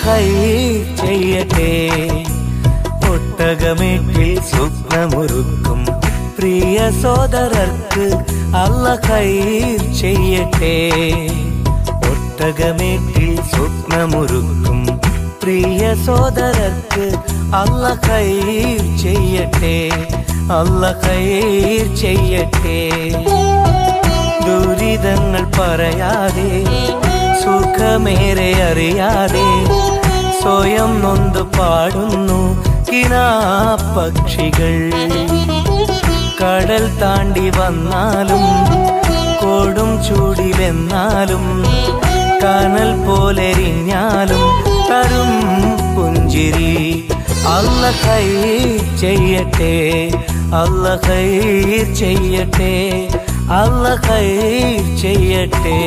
ഖൈർ ചെയ്യട്ടെ. ഒട്ടകമേട്ടിൽ സ്വപ്നമൊരുക്കും പ്രിയ സോദരർക്ക് അല്ലാഹ് ഖൈർ ചെയ്യട്ടെ. ഒട്ടകമേട്ടിൽ സ്വപ്നമൊരുക്കും പ്രിയ സോദരർക്ക് അല്ലാഹ് ഖൈർ ചെയ്യട്ടെ. അല്ലാഹ് ഖൈർ ചെയ്യട്ടെ. ദുരിതങ്ങൾ പറയാതെ സുഖമേറെ അറിയാതെ സ്വയം നൊന്ത് പാടുന്നു കിനാപ്പക്ഷികൾ. കടൽ താണ്ടി വന്നാലും കൊടും ചൂടിലെന്നാലും കനൽ പോലെരിഞ്ഞാലും തരും പുഞ്ചിരി. അല്ലാഹ് ഖൈർ ചെയ്യട്ടെ. അല്ലാഹ് ഖൈർ ചെയ്യട്ടെ. അല്ലാഹ് ഖൈർ ചെയ്യട്ടെ.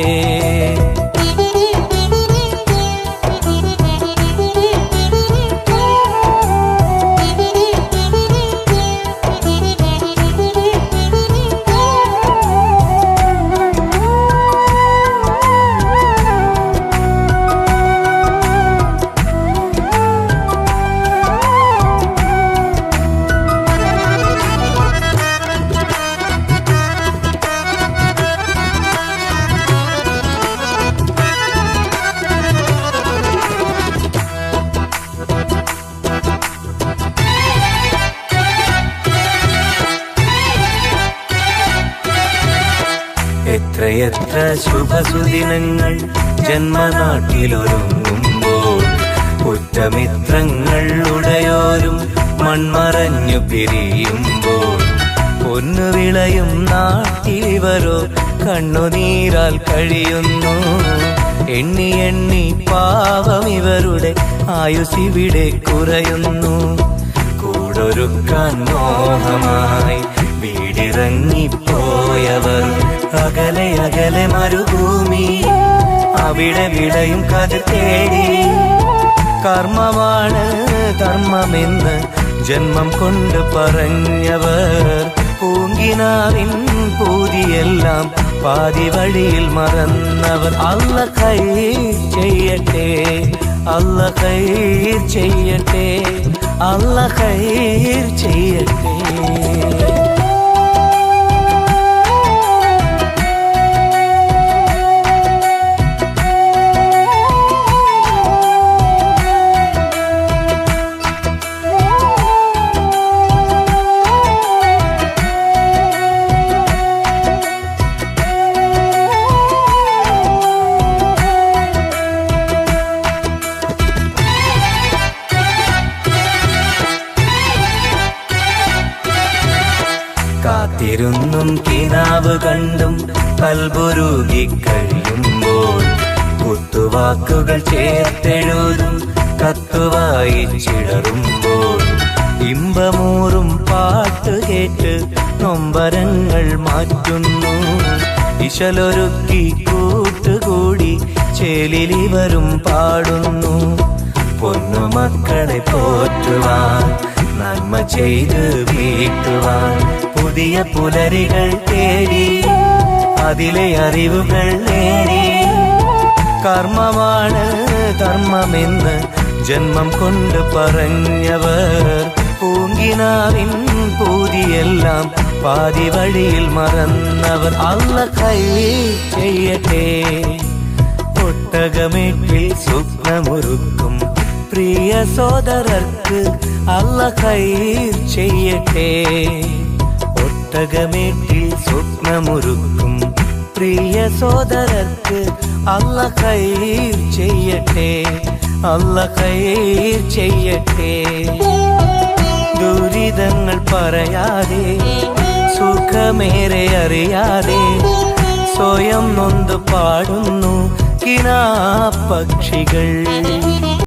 എത്രയെത്ര ശുഭസുദിനങ്ങൾ ജന്മനാട്ടിലൊരുങ്ങുമ്പോൾ ഉറ്റമിത്രങ്ങൾ ഉടയോരും മൺമറഞ്ഞു പിരിയുമ്പോൾ പൊന്നു വിളയും നാട്ടിലിവരോ കണ്ണുനീരാൽ കഴിയുന്നു. എണ്ണി എണ്ണി പാവം ഇവരുടെ ആയുസിവിടെ കുറയുന്നു. കൂടൊരുക്കാൻ മോഹമായി വീടിറങ്ങിപ്പോയവർ അകലെ അകലെ മരുഭൂമി അവിടെ വിളയും കതിർ തേടി. കർമ്മമാണ് ധർമ്മമെന്ന് ജന്മം കൊണ്ട് പറഞ്ഞവർ പൂങ്കിനാവിൻ പൂതിയെല്ലാം പാതി വഴിയിൽ മറന്നവർ. അല്ലാഹ് ഖൈർ ചെയ്യട്ടെ. അല്ലാഹ് ഖൈർ ചെയ്യട്ടെ. അല്ലാഹ് ഖൈർ ചെയ്യട്ടെ. കാത്തിരുന്നും കിനാവ് കണ്ടും കൽബുരുകി കഴിയുമ്പോൾ കുത്തുവാക്കുകൾ ചേർത്തെഴുതും കത്തുവായിച്ചിടറുമ്പോൾ ഇമ്പമൂറും പാട്ട് കേട്ട് നൊമ്പരങ്ങൾ മാറ്റുന്നു. ഇശലൊരുക്കി കൂട്ടുകൂടി ചേലിലിവരും പാടുന്നു. പൊന്നുമക്കളെ പോറ്റുവാൻ നന്മ ചെയ്ത് വീട്ടുവാൻ പുതിയ പുലരികൾ തേടി അതിലെ അറിവുകൾ നേടി. കർമ്മമാണ് ധർമ്മമെന്ന് ജന്മം കൊണ്ട് പറഞ്ഞവർ പൂങ്കിനാവിൻ പൂതിയെല്ലാം പാതി വഴിയിൽ മറന്നവർ. അല്ലാഹ് ഖൈർ ചെയ്യട്ടെ. ഒട്ടകമേട്ടിൽ സ്വപ്നമൊരുക്കും പ്രിയ സോദരർക്ക് അല്ലാഹ് ഖൈർ ചെയ്യട്ടെ. ഒട്ടകമേട്ടിൽ സ്വപ്നമൊരുക്കും പ്രിയ സോദരർക്ക് അല്ലാഹ് ഖൈർ ചെയ്യട്ടെ. അല്ലാഹ് ഖൈർ ചെയ്യട്ടെ. ദുരിതങ്ങൾ പറയാതെ സുഖമേറെ അറിയാതെ സ്വയം നൊന്ത് പാടുന്നു കിനാപ്പക്ഷികൾ.